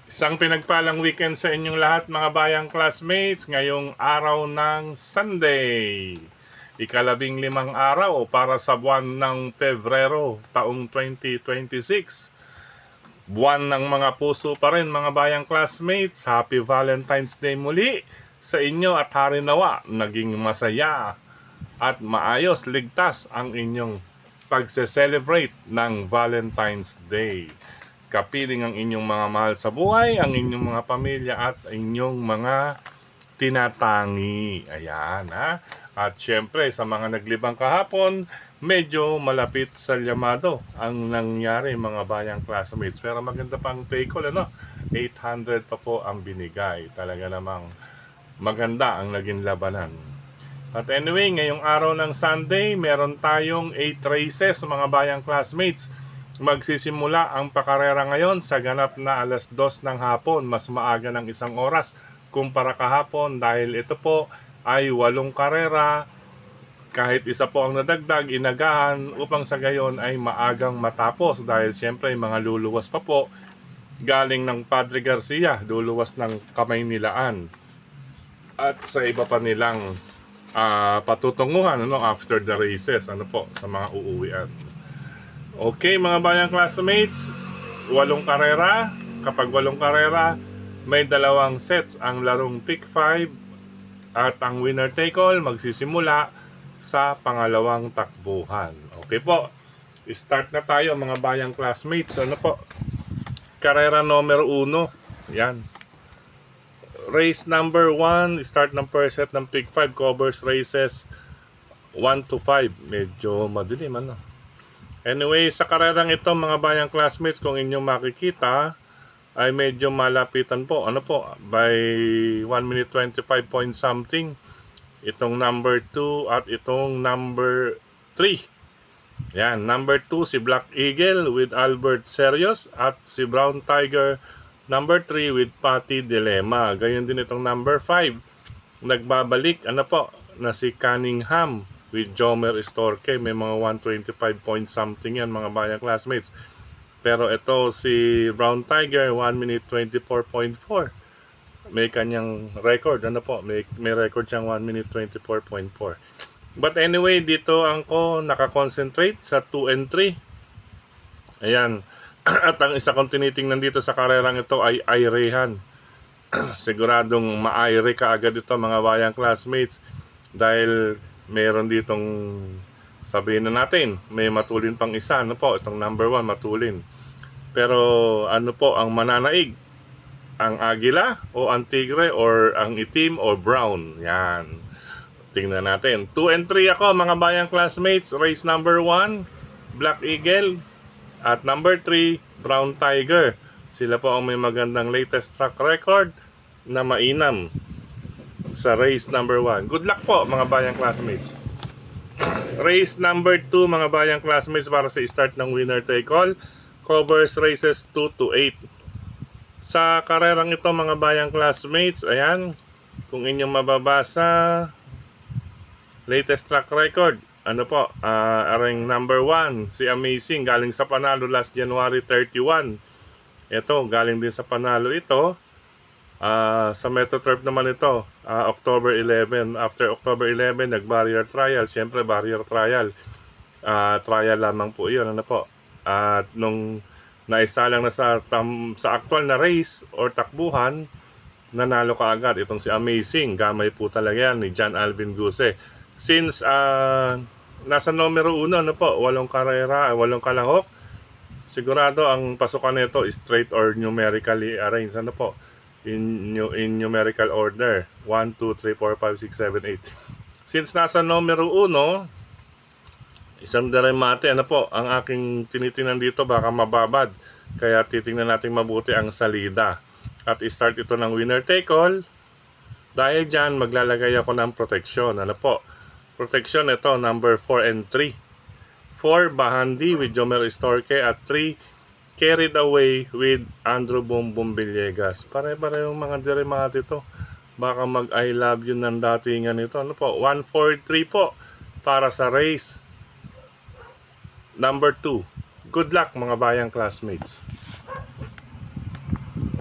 Isang pinagpalang weekend sa inyong lahat mga bayang classmates ngayong araw ng Sunday. Ika-15 araw para sa buwan ng Pebrero taong 2026. Buwan ng mga puso pa rin mga bayang classmates. Happy Valentine's Day muli sa inyo at hari nawa naging masaya at maayos, ligtas ang inyong pagse-celebrate ng Valentine's Day. Kapiling ang inyong mga mahal sa buhay, ang inyong mga pamilya at inyong mga tinatangi. Ayan ha. At syempre sa mga naglibang kahapon, medyo malapit sa llamado ang nangyari mga bayang classmates. Pero maganda pang take all, ano? 800 pa po ang binigay. Talaga namang maganda ang naging labanan. But anyway, ngayong araw ng Sunday, meron tayong 8 races mga bayang classmates. Magsisimula ang pakarera ngayon sa ganap na alas 2 ng hapon, mas maaga ng 1 oras kumpara kahapon dahil ito po ay 8 karera. Kahit isa po ang nadagdag, inagahan upang sa gayon ay maagang matapos dahil siyempre mga luluwas pa po galing ng Padre Garcia, luluwas ng Kamay Nilaan at sa iba pa nilang patutunguhan after the races sa mga uuwian. Okay mga bayang classmates, 8 karera. Kapag 8 karera, may 2 sets ang larong pick 5 at ang winner take all magsisimula sa pangalawang takbuhan. Okay po, start na tayo mga bayang classmates. Karera numero 1. Yan. Race number 1, start ng first set ng pick 5, covers races 1 to 5. Medyo madilim Anyway, sa karerang ito mga bayang classmates, kung inyong makikita ay medyo malapitan po. By 1 minute 25 point something. Itong number 2 at itong number 3. Yan, number 2 si Black Eagle with Albert Serios at si Brown Tiger number 3 with Patty Dilemma. Gayon din itong number 5. Nagbabalik na si Cunningham with Jomer Estorque. May mga 125 point something yan mga bayang classmates. Pero ito si Brown Tiger 1 minute 24.4. May kanyang record. May record siyang 1 minute 24.4. But anyway, dito ako nakakonsentrate sa 2 and 3. Ayan. At ang isa kong tinitingnan dito sa karerang ito ay Airehan. Siguradong ma-aire ka agad ito mga bayang classmates dahil meron ditong sabihin na natin, may matulin pang isa. Itong number 1 matulin. Pero ang mananaig? Ang agila o ang tigre or ang itim o brown? Yan. Tingnan natin. 2 and 3 ako mga bayang classmates. Race number 1, Black Eagle. At number 3, Brown Tiger. Sila po ang may magandang latest track record na mainam sa race number 1. Good luck po mga bayang classmates. Race number 2 mga bayang classmates para sa start ng winner take all. Covers races 2 to 8. Sa karerang ito mga bayang classmates, ayan, kung inyong mababasa, latest track record. Aring number 1, si Amazing, galing sa panalo last January 31. Ito, galing din sa panalo ito. Sa MetroTurf naman ito, October 11. After October 11, nag-barrier trial. Siyempre, barrier trial. Trial lamang po yun. At nung naisalang na sa actual na race or takbuhan, nanalo ka agad. Itong si Amazing, gamay po talaga yan ni John Alvin Guse. Since nasa numero 1, 8 karera, 8 kalahok, sigurado ang pasukan nito is straight or numerically arranged. In numerical order 1, 2, 3, 4, 5, 6, 7, 8. Since nasa numero 1, isang deremate, ang aking tinitingnan dito baka mababad. Kaya titingnan natin mabuti ang salida. At i-start ito ng winner take all. Dahil dyan, maglalagay ako ng protection. Protection ito, number 4 and 3. 4, Bahandi with Jomer Estorque at 3, Carried Away with Andrew Bombom Villegas. Pare-parehong mga deremate ito. Baka mag-I love you ng datingan ito. 1, 4, 3 po para sa race number 2. Good luck mga bayang classmates.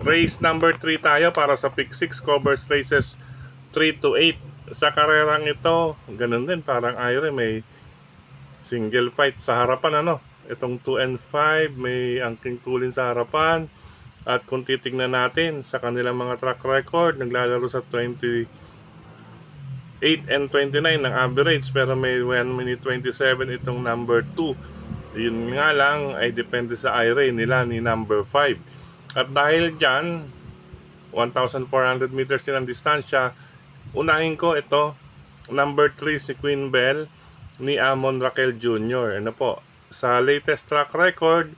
Race number 3 tayo para sa pick 6, covers races 3 to 8. Sa karerang ito, ganun din, parang Ira, may single fight sa harapan, ano? Itong 2 and 5, may angking tulin sa harapan. At kung titignan natin sa kanilang mga track record, naglalaro sa 28 and 29 ng average, pero may 1 minute 27 itong number 2. Yun nga lang ay depende sa Ira nila ni number 5. At dahil dyan, 1,400 meters din ang distansya, unahin ko ito, number 3 si Queen Bell ni Amon Raquel Jr. Ano po, sa latest track record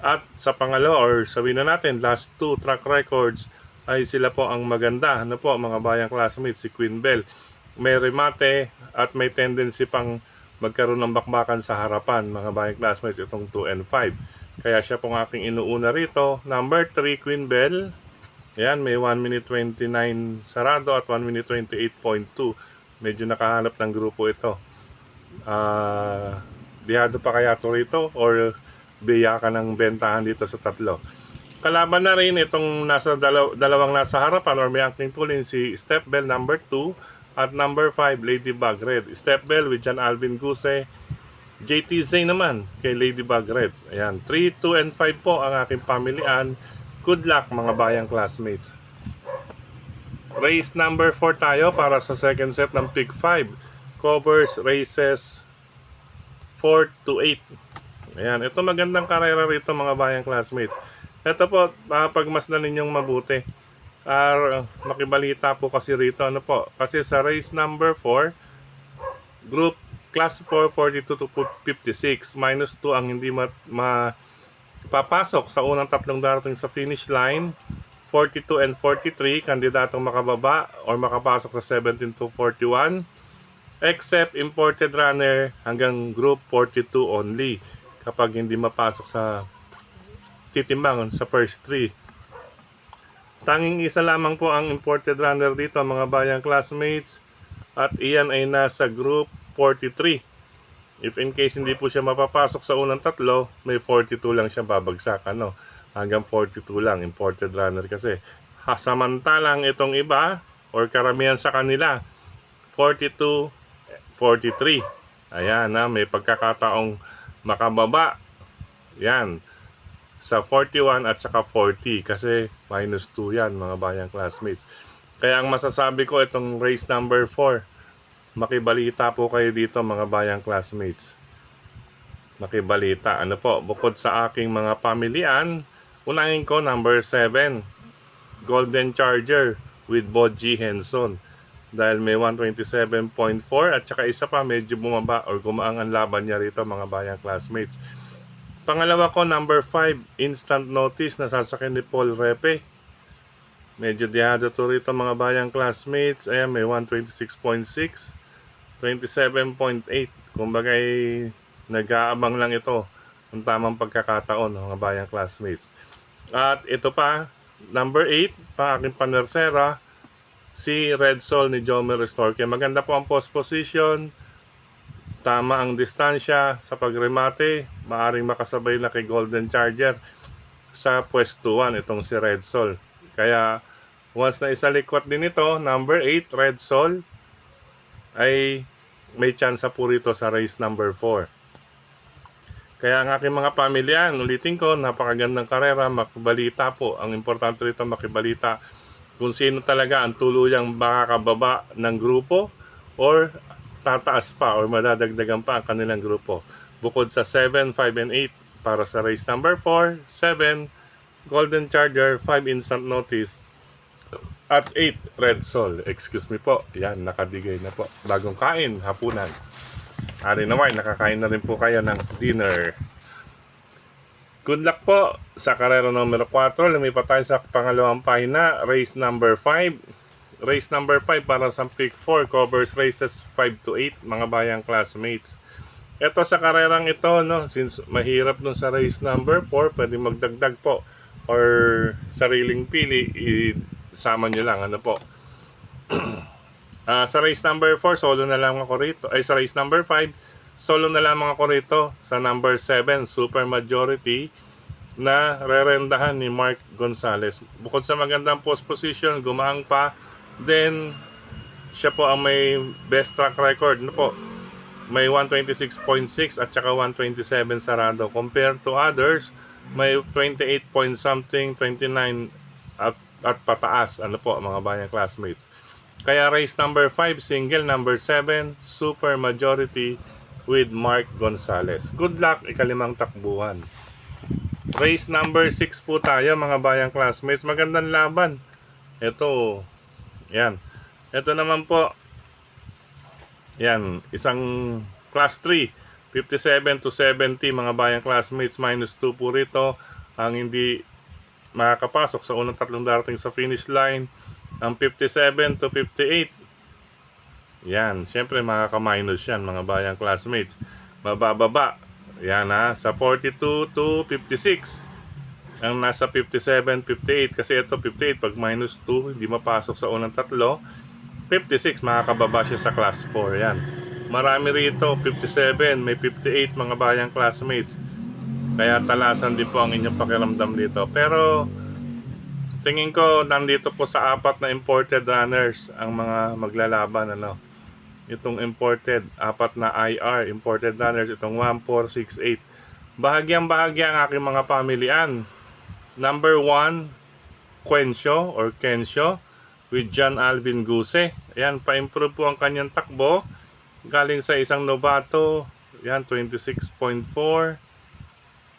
at sa pangalawa, or sabihin na natin last 2 track records, ay sila po ang maganda. Ano po mga bayang classmates, si Queen Bell may remate at may tendency pang magkaroon ng bakbakan sa harapan, mga bayang classmates, itong 2 and 5. Kaya siya pong aking inuuna rito. Number 3 Queen Bell, yan, may 1 minute 29 sarado at 1 minute 28.2. Medyo nakahanap ng grupo ito. Bihado pa kaya ito rito or biya ka ng bentahan dito sa tatlo. Kalaban na rin itong dalawang nasa harapan or may angking tulin, si Step Bell number 2 at number 5 Ladybug Red. Step Bell with John Alvin Guse, JTZ naman kay Ladybug Red. Ayan, 3, 2 and 5 po ang aking pamilian. Good luck mga bayang classmates. Race number 4 tayo para sa second set ng pick 5. Covers races 4 to 8. Ayan, ito magandang karera rito mga bayang classmates. Ito po, pagmasdan ninyong mabuti. Makibalita po kasi rito. Ano po? Kasi sa race number 4, group class 4, 42 to 56, minus 2 ang hindi papasok sa unang tatlong darating sa finish line. 42 and 43, kandidatong makababa or makapasok sa 17 to 41. Except imported runner hanggang group 42 only. Kapag hindi mapasok sa titimbangan sa first 3. Tanging isa lamang po ang imported runner dito mga bayang classmates, at iyan ay nasa group 43. If in case hindi po siya mapapasok sa unang tatlo, may 42 lang siya babagsak, ano? Hanggang 42 lang, imported runner kasi. Samantalang itong iba or karamihan sa kanila 42, 43. Ayan na, may pagkakataong makababa. Yan. Sa 41 at saka 40 kasi minus 2 yan mga bayang classmates. Kaya ang masasabi ko itong race number 4, makibalita po kayo dito mga bayang classmates. Makibalita. Ano po, bukod sa aking mga pamilian, unahin ko number 7, Golden Charger with Boji Henson. Dahil may 127.4 at saka isa pa medyo bumaba or gumaang ang laban niya rito mga bayang classmates. Pangalawa ko, number 5, Instant Notice na sasakyan ni Paul Repe. Medyo dihado to rito mga bayang classmates. Ayan, may 126.6, 27.8. Kumbaga nag-aabang lang ito ng tamang pagkakataon mga bayang classmates. At ito pa, number 8, pa aking panersera, si Red Sol ni Jomer Restorque. Maganda po ang post position. Tama ang distansya sa pagremate. Maaring makasabay na kay Golden Charger sa pwesto 1 itong si Red Sol. Kaya once na isalikwat din ito, number 8, Red Sol, ay may chance po rito sa race number 4. Kaya ang aking mga pamilyan, ulitin ko, napakagandang karera, makibalita po. Ang importante rito makibalita kung sino talaga ang tuluyang makakababa ng grupo or tataas pa or madadagdagan pa ang kanilang grupo. Bukod sa 7, 5, and 8 para sa race number 4, 7, Golden Charger, 5 Instant Notice, at 8, Red Sol. Excuse me po, yan, nakadigay na po. Bagong kain, hapunan. Ari naman, nakakain na rin po kayo ng dinner. Good luck po sa karera numero 4. Lumipat tayo sa pangalawang pahina, race number 5. Race number 5 para sa pick 4, covers races 5 to 8 mga bayang classmates. Ito sa karerang ito, no, since mahirap dun sa race number 4, pwede magdagdag po or sariling pili, isama nyo lang, ano po. Sa race number 4, solo na lang ako rito. Ay, sa race number 5, solo na lamang ako rito sa number 7, Super Majority na rerendahan ni Mark Gonzalez. Bukod sa magandang post position, gumaang pa, then siya po ang may best track record. Ano po? May 126.6 at saka 127 sarado. Compared to others, may 28 point something, 29 at pataas. Ano po mga bayang classmates. Kaya race number 5, single number 7, super majority with Mark Gonzalez. Good luck, ikalimang takbuhan. Race number 6 po tayo mga bayang classmates. Magandang laban. Ito, yan. Ito naman po, yan, isang class 3. 57 to 70 mga bayang classmates, minus 2 po rito. Ang hindi makakapasok sa unang tatlong darating sa finish line. Ang 57 to 58. Yan, syempre makaka-minus yan mga bayang classmates. Mabababa. Yan ha, sa 42 to 56. Ang nasa 57, 58. Kasi ito 58, pag minus 2, hindi mapasok sa unang tatlo. 56, makakababa siya sa class 4. Yan. Marami rito, 57, may 58 mga bayang classmates. Kaya talasan din po ang inyong pakiramdam dito. Pero tingin ko nandito po sa 4 na imported runners ang mga maglalaban. Ano? Itong imported, 4 na IR, imported runners, itong 1, 4, 6, 8. Bahagyang-bahagya ang aking mga pamilyan. Number 1, Kensho with John Alvin Guse. Ayan, pa-improve po ang kanyang takbo. Galing sa isang novato. Ayan, 26.4,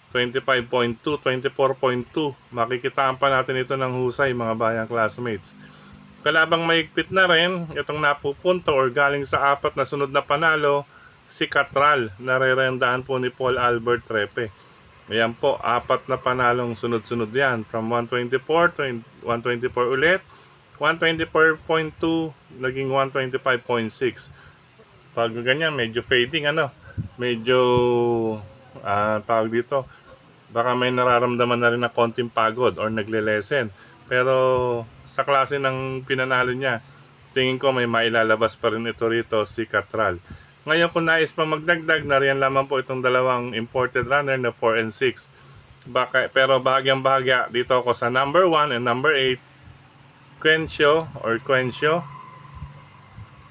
25.2, 24.2. Makikitaan pa natin ito ng husay mga bayang classmates. Kalabang maigpit na rin, itong napupunto or galing sa 4 na sunod na panalo, si Catral, narerendahan po ni Paul Albert Trepe. Ayan po, 4 na panalong sunod-sunod yan. From 124 to 124 ulit, 124.2, naging 125.6. Pag ganyan, medyo fading, ano? Medyo, tawag dito, baka may nararamdaman na rin na konting pagod or nagle-lessen. Pero sa klase ng pinanalo niya, tingin ko may mailalabas pa rin ito rito si Catral. Ngayon kung nais pa magdagdag, nariyan lamang po itong dalawang imported runner na 4 and 6. Pero bahagyang-bahagya dito ako sa number 1 and number 8, Quencio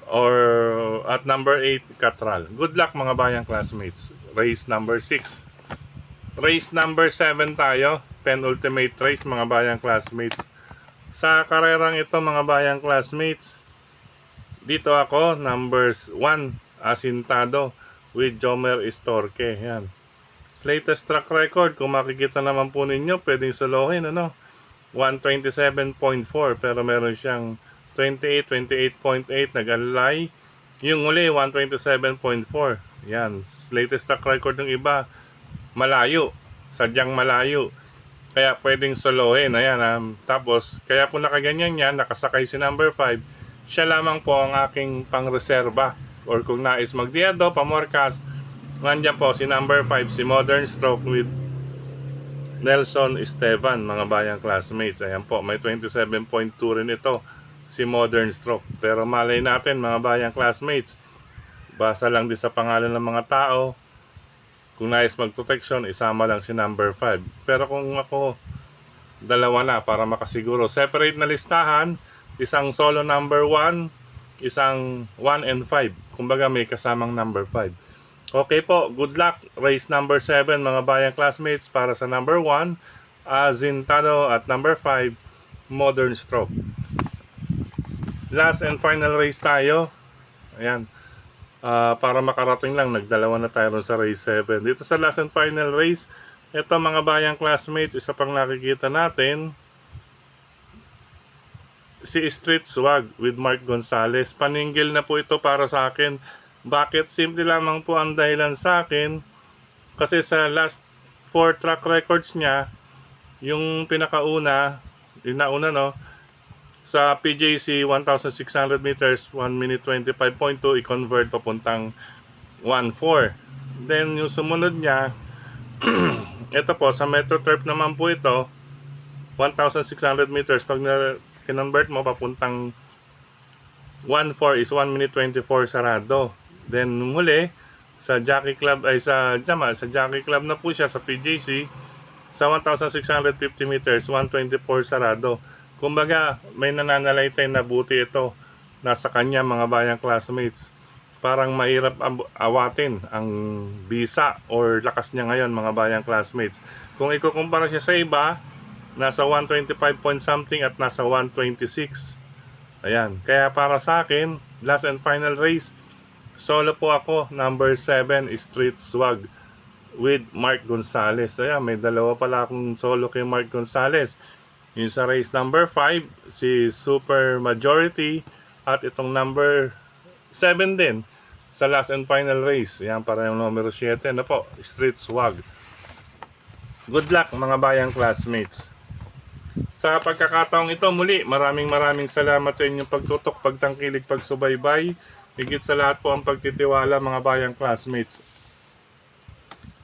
or at number 8, Catral. Good luck mga bayang classmates. Race number 6. Race number 7 tayo. Penultimate race mga bayang classmates. Sa karerang ito mga bayang classmates, dito ako numbers 1, Asintado with Jomer Istorque. Yan. Latest track record, kung makikita naman po ninyo, pwedeng solohin, ano? 127.4, pero meron siyang 28, 28.8 nag-alay. Yung uli 127.4. Yan. Latest track record ng iba, malayo. Sadyang malayo. Kaya pwedeng solohin. Ayan. Tapos, kaya po nakaganyan yan, nakasakay si number 5. Siya lamang po ang aking pang-reserva. Or kung nais magdiado, pamorkas, nandyan po si number 5, si Modern Stroke with Nelson Esteban, mga bayang classmates. Ayan po, may 27.2 rin ito, si Modern Stroke. Pero malay natin, mga bayang classmates, basa lang din sa pangalan ng mga tao. Kung nais mag-protection, isama lang si number 5. Pero kung ako, dalawa na para makasiguro. Separate na listahan, isang solo number 1, isang 1 and 5. Kumbaga may kasamang number 5. Okay po, good luck. Race number 7 mga bayang classmates para sa number 1, Azintado, at number 5, Modern Stroke. Last and final race tayo. Ayan. Para makarating lang, nagdalawa na tayo sa race 7. Dito sa last and final race, ito mga bayang classmates, isa pang nakikita natin, si Street Swag with Mark Gonzalez. Paningil na po ito para sa akin. Bakit? Simple lamang po ang dahilan sa akin. Kasi sa last 4 track records niya, yung pinakauna, yung nauna no, sa PJC 1,600 meters, 1 minute 25.2, i-convert papuntang 1.4. Then yung sumunod niya, ito po, sa Metro Turf naman po ito, 1,600 meters, pag kinonvert mo papuntang 1.4 is 1 minute 24 sarado. Then muli sa Jockey Club ay sa Jockey Club na po siya sa PJC Sa 1,650 meters, 124 sarado. Kumbaga, may nananalaytay na buti ito nasa kanya mga bayang classmates. Parang mahirap awatin ang bisa or lakas niya ngayon mga bayang classmates. Kung ikukumpara siya sa iba, nasa 125 point something at nasa 126. Ayan. Kaya para sa akin, last and final race, solo po ako, number 7, Street Swag with Mark Gonzales. Ayan, may dalawa pala akong solo kay Mark Gonzales. Yung sa race number 5, si Super Majority at itong number 7 din sa last and final race. Ayan, para yung numero 7 na po, Street Swag. Good luck mga bayang classmates. Sa pagkakataong ito muli, maraming salamat sa inyong pagtutok, pagtangkilik, pagsubaybay. Higit sa lahat po ang pagtitiwala mga bayang classmates.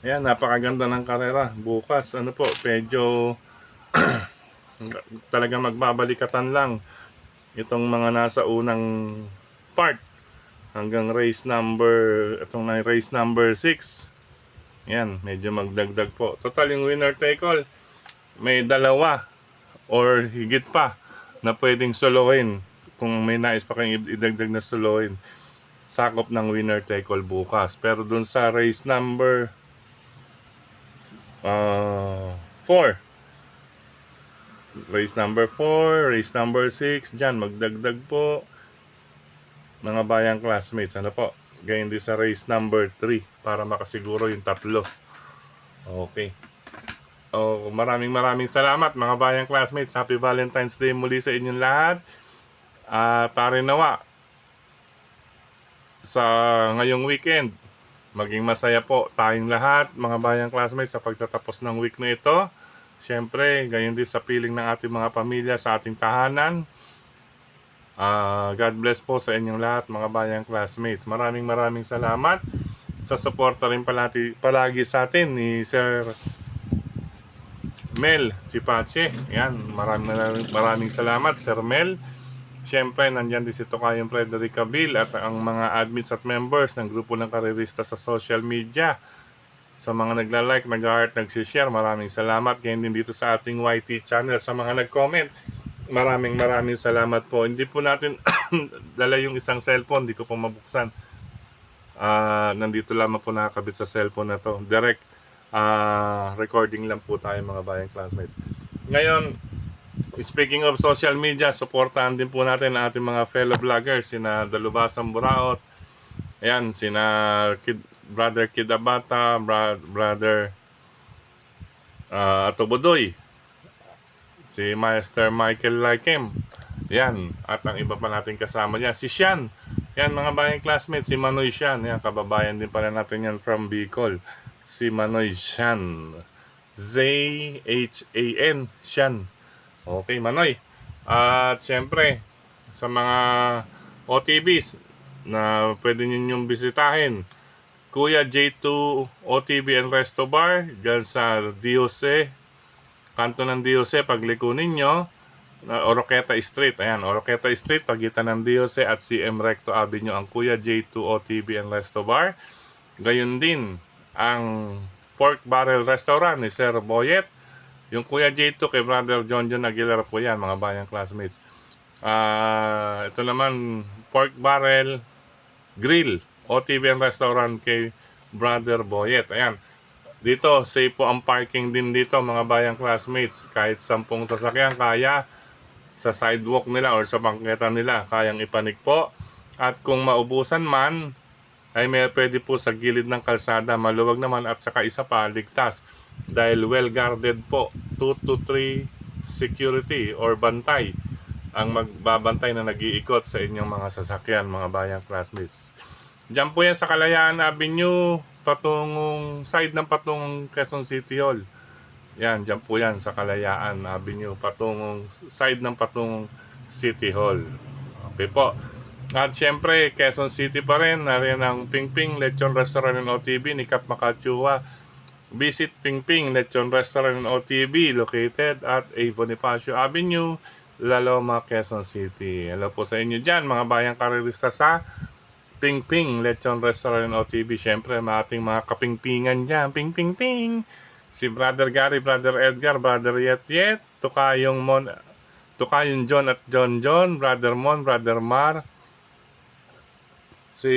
Ayan, napakaganda ng karera. Bukas, ano po, medyo talagang magbabalikatan lang itong mga nasa unang part hanggang race number 6. Yan, medyo magdagdag po. Total yung winner take all, may dalawa or higit pa na pwedeng solohin. Kung may nais pa kayong idagdag na solohin, sakop ng winner take all bukas. Pero dun sa race number 4, race number 4, race number 6, dyan magdagdag po mga bayang classmates. Ano po? Ganyan din sa race number 3 para makasiguro yung tatlo. Okay. Maraming salamat mga bayang classmates. Happy Valentine's Day muli sa inyong lahat. Tari nawa sa ngayong weekend, maging masaya po tayong lahat mga bayang classmates sa pagtatapos ng week na ito. Siyempre, gayon din sa piling ng ating mga pamilya sa ating tahanan. God bless po sa inyong lahat mga bayang classmates. Maraming salamat sa suporta rin palagi sa atin ni Sir Mel Chipache. Yan, maraming salamat Sir Mel. Siyempre, nandyan din si Tokayong Frederick Cabil at ang mga admins at members ng grupo ng karerista sa social media. Sa mga nagla-like, nag-heart, nag-share, maraming salamat. Ganyan din dito sa ating YT channel. Sa mga nag-comment, maraming salamat po. Hindi po natin dala yung isang cellphone, hindi ko po mabuksan. Nandito lamang po nakakabit sa cellphone na to. Direct recording lang po tayo mga bayang classmates. Ngayon, speaking of social media, supportahan din po natin ang ating mga fellow vloggers, sina Dalubasang Buraot, ayan, sina Brother Kidabata, Brother Atobodoy, si Master Michael Laikem, yan, at ang iba pa natin kasama niya, si Sian, yan mga bayang classmates, si Manoy Sian, yan, kababayan din pala natin yan from Bicol, si Manoy Sian, Z-H-A-N, Sian. Okay, Manoy. At syempre, sa mga OTBs na pwede ninyong bisitahin, Kuya J2 OTB and Resto Bar, dyan sa Diose, kanto ng Diose, pagliko ninyo, Oroqueta Street. Ayan, Oroqueta Street, pagitan ng Diose at CM Recto Avenue, ang Kuya J2 OTB and Resto Bar. Gayon din, ang Pork Barrel Restaurant ni Sir Boyet. Yung Kuya J2 kay Brother John Aguilar po yan, mga bayang classmates. Ito naman, Pork Barrel Grill, OTB and Restaurant kay Brother Boyet. Ayan. Dito, safe po ang parking din dito, mga bayang classmates. Kahit 10 sasakyan, kaya sa sidewalk nila or sa bangketa nila, kayang ipanik po. At kung maubusan man, ay may pwede po sa gilid ng kalsada, maluwag naman at saka isa pa, ligtas. Dahil well guarded po, 2 to 3 security or bantay ang magbabantay na nag-iikot sa inyong mga sasakyan, mga bayang classmates. Diyan po yan sa Kalayaan Avenue, patungong side ng patungong Quezon City Hall. Yan, diyan po yan sa Kalayaan Avenue, patungong side ng patungong City Hall. Okay po. At syempre, Quezon City pa rin, narin ang Ping Ping Lechon Restaurant and OTB ni Kap Makachua. Visit Ping Ping Lechon Restaurant and OTB located at A. Bonifacio Avenue, Laloma, Quezon City. Hello po sa inyo dyan, mga bayang karerista sa Ping Ping Lechon Restaurant and OTB. Syempre, ating mga kapingpingan dyan. Ping Ping Ping! Si Brother Gary, Brother Edgar, Brother Yet Yet, Tukayong John at John John, Brother Mon, Brother Mar, si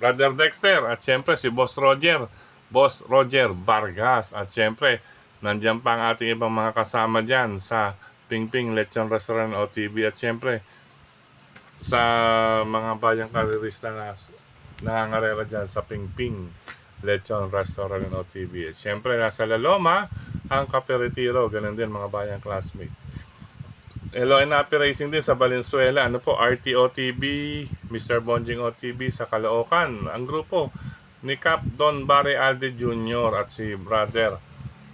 Brother Dexter, at syempre si Boss Roger Vargas, at syempre nandiyan pa ang ating ibang mga kasama dyan sa Pingping Lechon Restaurant OTV, at syempre sa mga bayang karirista na nangangarera dyan sa Pingping Lechon Restaurant OTV. At syempre nasa La Loma ang Cafe Retiro, ganun din mga bayang classmates. Hello and happy racing din sa Valenzuela. Ano po, RT OTB, Mr. Bonjing OTB sa Caloocan. Ang grupo ni Cap Don Barre Alde Jr. at si Brother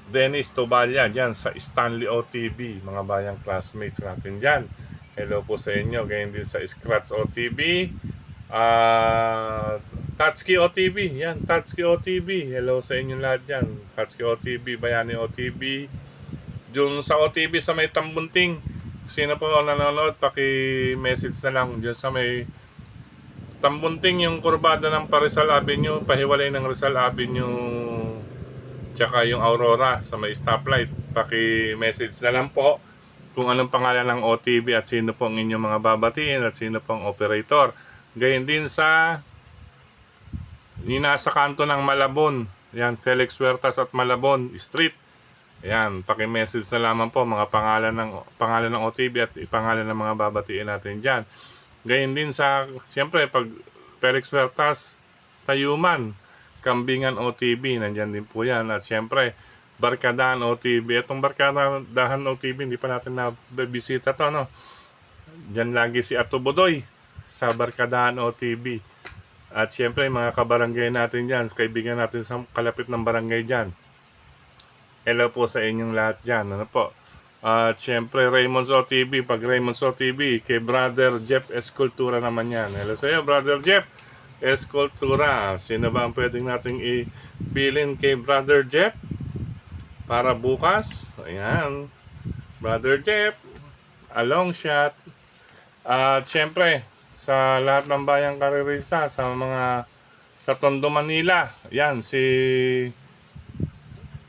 Dennis Tobalya dyan sa Stanley OTB. Mga bayang classmates natin dyan. Hello po sa inyo. Ganyan din sa Scratch OTB. Tatsuki OTB. Yan, Tatsuki OTB. Hello sa inyo lahat dyan. Tatsuki OTB, Bayani OTB. Dun sa OTB sa may Tambunting. Sino po nanonood, paki-message na lang dyan sa may Tambunting, yung kurbada ng Rizal Avenue, pahiwalay ng Rizal Avenue, tsaka yung Aurora sa may stoplight. Paki-message na lang po kung anong pangalan ng OTB at sino po ang inyong mga babatiin at sino pong operator. Gayon din sa nasa kanto ng Malabon, yan, Felix Huertas at Malabon Street. Ayan, paki-message na lamang po mga pangalan ng OTB at pangalan ng mga babatiin natin diyan. Gayun din sa, siyempre, pag Felix Huertas, Tayuman, Kambingan OTB, nandiyan din po yan. At siyempre, Barkadahan OTB. Itong Barkadahan OTB, hindi pa natin nabibisita to, no? Diyan lagi si Ato Bodoy sa Barkadahan OTB. At siyempre, mga kabarangay natin diyan, kaibigan natin sa kalapit ng barangay diyan. Hello po sa inyong lahat dyan. Ano po? At syempre Raymond's OTV. Pag Raymond's OTV, kay Brother Jeff Escultura naman yan. Hello sa iyo, Brother Jeff Escultura. Sino ba ang pwedeng nating ibilin kay Brother Jeff para bukas? Ayan. Brother Jeff, a long shot. At syempre, sa lahat ng bayang karirista, sa Tondo, Manila. Yan, si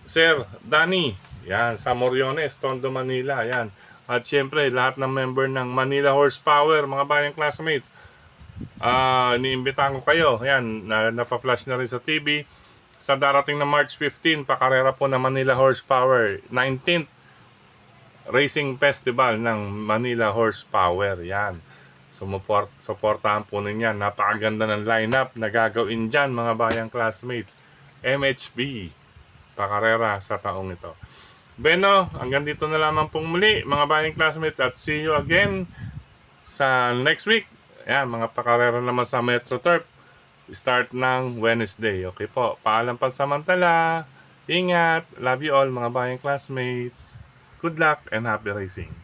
Sir Danny, yan, sa Moriones, Tondo, Manila, yan. At syempre, lahat ng member ng Manila Horsepower, mga bayang classmates, iniimbitahan ko kayo, yan, napaflash na rin sa TV. Sa darating na March 15, pakarera po ng Manila Horsepower, 19th Racing Festival ng Manila Horsepower, yan. Supportahan po ninyo, napakaganda ng lineup na gagawin dyan, mga bayang classmates. MHB, pakarera sa taong ito. Beno, hanggang dito na lamang pong muli mga bayang classmates at see you again sa next week. Ayan, mga pakarera naman sa Metro Turf. Start ng Wednesday. Okay po, paalam pansamantala. Ingat. Love you all mga bayang classmates. Good luck and happy racing.